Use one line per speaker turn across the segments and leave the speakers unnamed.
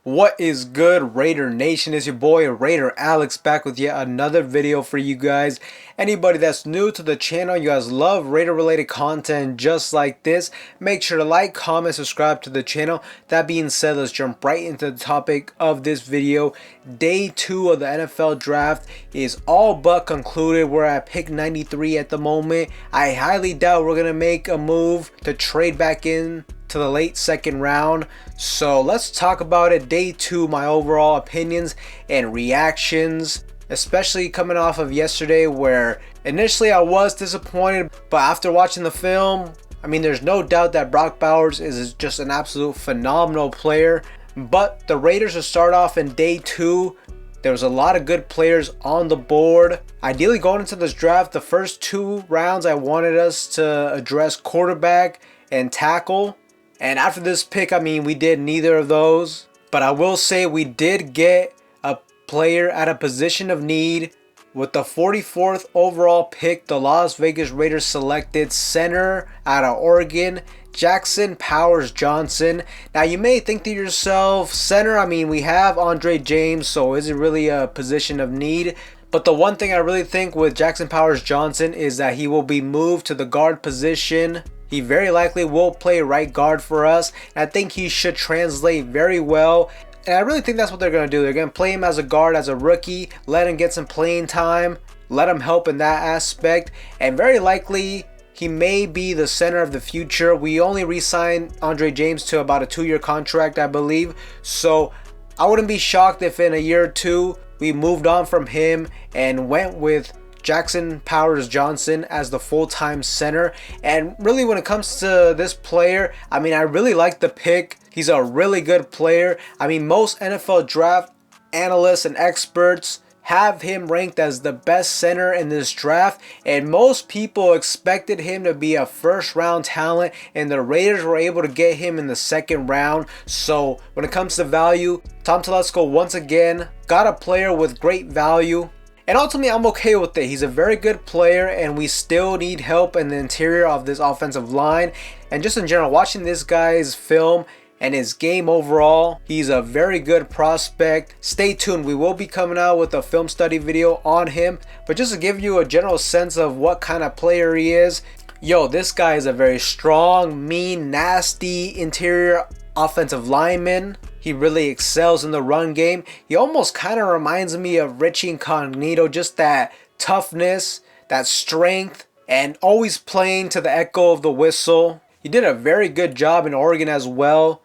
What is good, Raider Nation? It's your boy Raider Alex back with yet another video for you guys. Anybody that's new to the channel, you guys love Raider related content just like this, make sure to like, comment, subscribe to the channel. That being said, let's jump right into the topic of this video. Day 2 of the NFL draft is all but concluded. We're at pick 93 at the moment. I highly doubt we're gonna make a move to trade back in to the late second round. So let's talk about it. Day 2, my overall opinions and reactions, especially coming off of yesterday where initially I was disappointed, but after watching the film, I mean, there's no doubt that Brock Bowers is just an absolute phenomenal player. But the Raiders will start off in day 2. There was a lot of good players on the board. Ideally, going into this draft, the first 2 rounds I wanted us to address quarterback and tackle. And after this pick, I mean, we did neither of those. But I will say we did get a player at a position of need. With the 44th overall pick, the Las Vegas Raiders selected center out of Oregon, Jackson Powers-Johnson. Now, you may think to yourself, center, I mean, we have Andre James, so is it really a position of need? But the one thing I really think with Jackson Powers-Johnson is that he will be moved to the guard position. He very likely will play right guard for us. I think he should translate very well. And I really think that's what they're going to do. They're going to play him as a guard, as a rookie, let him get some playing time, let him help in that aspect. And very likely, he may be the center of the future. We only re-signed Andre James to about a 2-year contract, I believe. So I wouldn't be shocked if in a year or two, we moved on from him and went with Jackson Powers-Johnson as the full-time center. And really, when it comes to this player, I mean, I really like the pick. He's a really good player. I mean, most NFL draft analysts and experts have him ranked as the best center in this draft, and most people expected him to be a first-round talent, and the Raiders were able to get him in the second round. So when it comes to value, Tom Telesco once again got a player with great value. And ultimately, I'm okay with it. He's a very good player, and we still need help in the interior of this offensive line. And just in general, watching this guy's film and his game overall, he's a very good prospect. Stay tuned. We will be coming out with a film study video on him. But just to give you a general sense of what kind of player he is, yo, this guy is a very strong, mean, nasty interior offensive lineman. He really excels in the run game. He almost kind of reminds me of Richie Incognito, just that toughness, that strength, and always playing to the echo of the whistle. He did a very good job in Oregon as well.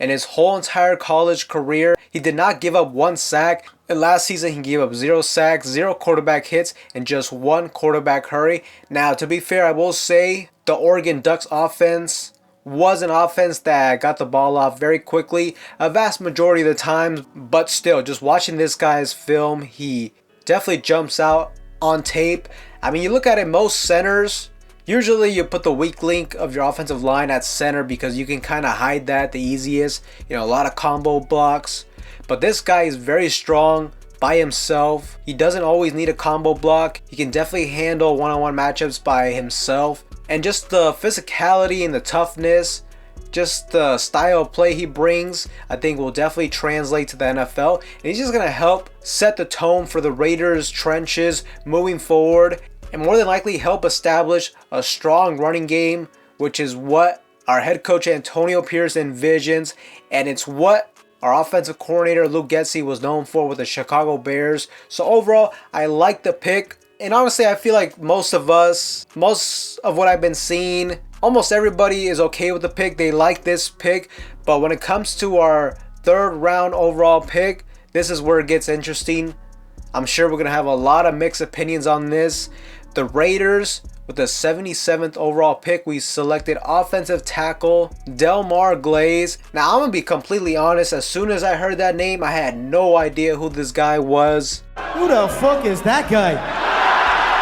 In his whole entire college career, he did not give up 1 sack. And last season, he gave up 0 sacks, 0 quarterback hits, and just 1 quarterback hurry. Now, to be fair, I will say the Oregon Ducks offense was an offense that got the ball off very quickly a vast majority of the times, but still, just watching this guy's film, he definitely jumps out on tape. I mean, you look at it, most centers, usually you put the weak link of your offensive line at center because you can kind of hide that the easiest, you know, a lot of combo blocks. But this guy is very strong by himself. He doesn't always need a combo block. He can definitely handle one-on-one matchups by himself. And just the physicality and the toughness, just the style of play he brings, I think will definitely translate to the NFL. And he's just going to help set the tone for the Raiders' trenches moving forward, and more than likely help establish a strong running game, which is what our head coach Antonio Pierce envisions, and it's what our offensive coordinator Luke Getsy was known for with the Chicago Bears. So overall, I like the pick. And honestly, I feel like most of what I've been seeing, almost everybody is okay with the pick. They like this pick. But when it comes to our 3rd round overall pick, this is where it gets interesting. I'm sure we're going to have a lot of mixed opinions on this. The Raiders, with the 77th overall pick, we selected offensive tackle Demar Glaze. Now, I'm going to be completely honest. As soon as I heard that name, I had no idea who this guy was.
Who the fuck is that guy?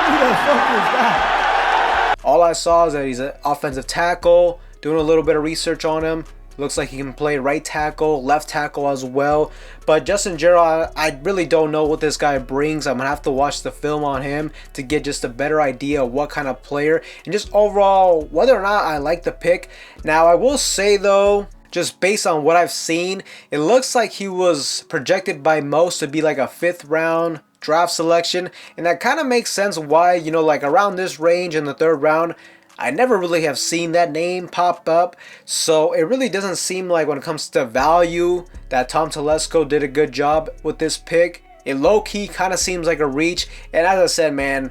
Who the fuck is that?
All I saw is that he's an offensive tackle. Doing a little bit of research on him, looks like he can play right tackle, left tackle as well. But just in general, I really don't know what this guy brings. I'm going to have to watch the film on him to get just a better idea of what kind of player and just overall whether or not I like the pick. Now, I will say though, Just based on what I've seen, it looks like he was projected by most to be like a 5th round draft selection, and that kind of makes sense why, you know, like around this range in the 3rd round, I never really have seen that name pop up. So it really doesn't seem like, when it comes to value, that Tom Telesco did a good job with this pick. It low-key kind of seems like a reach, and as I said, man,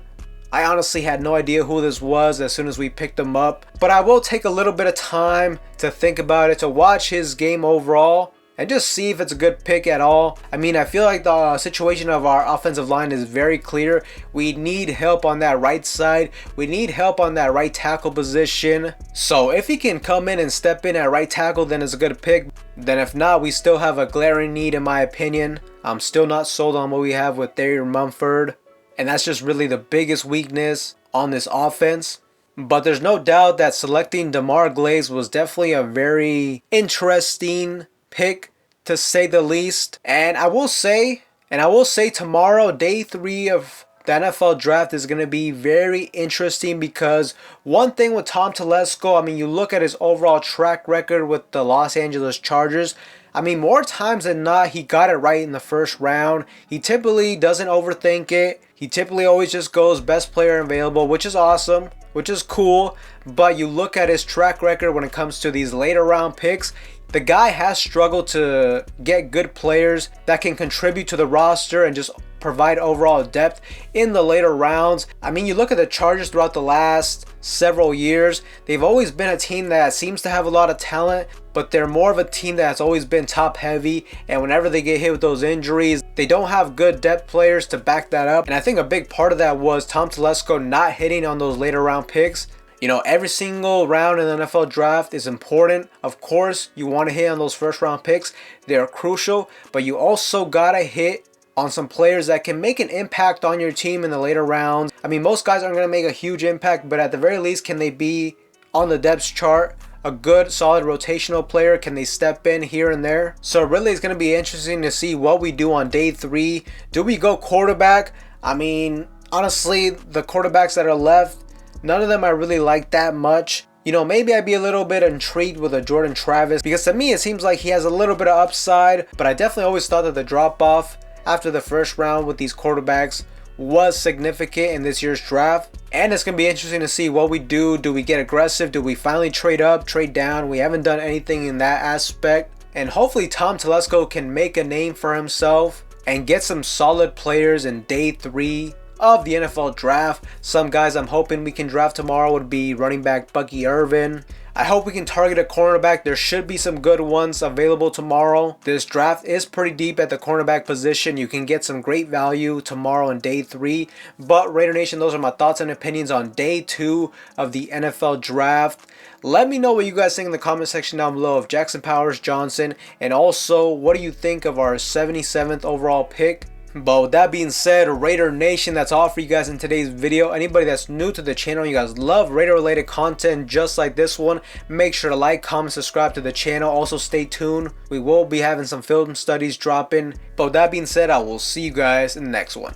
I honestly had no idea who this was as soon as we picked him up. But I will take a little bit of time to think about it, to watch his game overall, and just see if it's a good pick at all. I mean, I feel like the situation of our offensive line is very clear. We need help on that right side. We need help on that right tackle position. So if he can come in and step in at right tackle, then it's a good pick. Then if not, we still have a glaring need in my opinion. I'm still not sold on what we have with Thayer Mumford. And that's just really the biggest weakness on this offense. But there's no doubt that selecting Demar Glaze was definitely a very interesting pick, to say the least. And I will say tomorrow, day 3 of the NFL draft, is going to be very interesting, because one thing with Tom Telesco, I mean, you look at his overall track record with the Los Angeles Chargers. I mean, more times than not, he got it right in the 1st round. He typically doesn't overthink it. He typically always just goes best player available, which is awesome, which is cool. But you look at his track record when it comes to these later round picks, the guy has struggled to get good players that can contribute to the roster and just provide overall depth in the later rounds. I mean, you look at the Chargers throughout the last several years, they've always been a team that seems to have a lot of talent, but they're more of a team that's always been top heavy, and whenever they get hit with those injuries, they don't have good depth players to back that up. And I think a big part of that was Tom Telesco not hitting on those later round picks. You know, every single round in the NFL draft is important. Of course, you want to hit on those 1st round picks. They are crucial, but you also gotta hit on some players that can make an impact on your team in the later rounds. I mean, most guys aren't going to make a huge impact, but at the very least, can they be on the depth chart? A good, solid rotational player? Can they step in here and there? So really, it's going to be interesting to see what we do on day 3. Do we go quarterback? I mean, honestly, the quarterbacks that are left, none of them I really like that much. You know, maybe I'd be a little bit intrigued with a Jordan Travis, because to me, it seems like he has a little bit of upside, but I definitely always thought that the drop-off after the 1st round with these quarterbacks was significant in this year's draft. And it's going to be interesting to see what we do. Do we get aggressive? Do we finally trade up, trade down? We haven't done anything in that aspect. And hopefully Tom Telesco can make a name for himself and get some solid players in day 3 of the NFL draft. Some guys I'm hoping we can draft tomorrow would be running back Bucky Irvin. I hope we can target a cornerback. There should be some good ones available tomorrow. This draft is pretty deep at the cornerback position. You can get some great value tomorrow in day 3. But Raider Nation, those are my thoughts and opinions on day 2 of the NFL draft. Let me know what you guys think in the comment section down below of Jackson Powers Johnson. And also, what do you think of our 77th overall pick? But with that being said, Raider Nation, that's all for you guys in today's video. Anybody that's new to the channel, you guys love Raider related content just like this one, make sure to like, comment, subscribe to the channel. Also stay tuned, we will be having some film studies dropping. But with that being said, I will see you guys in the next one.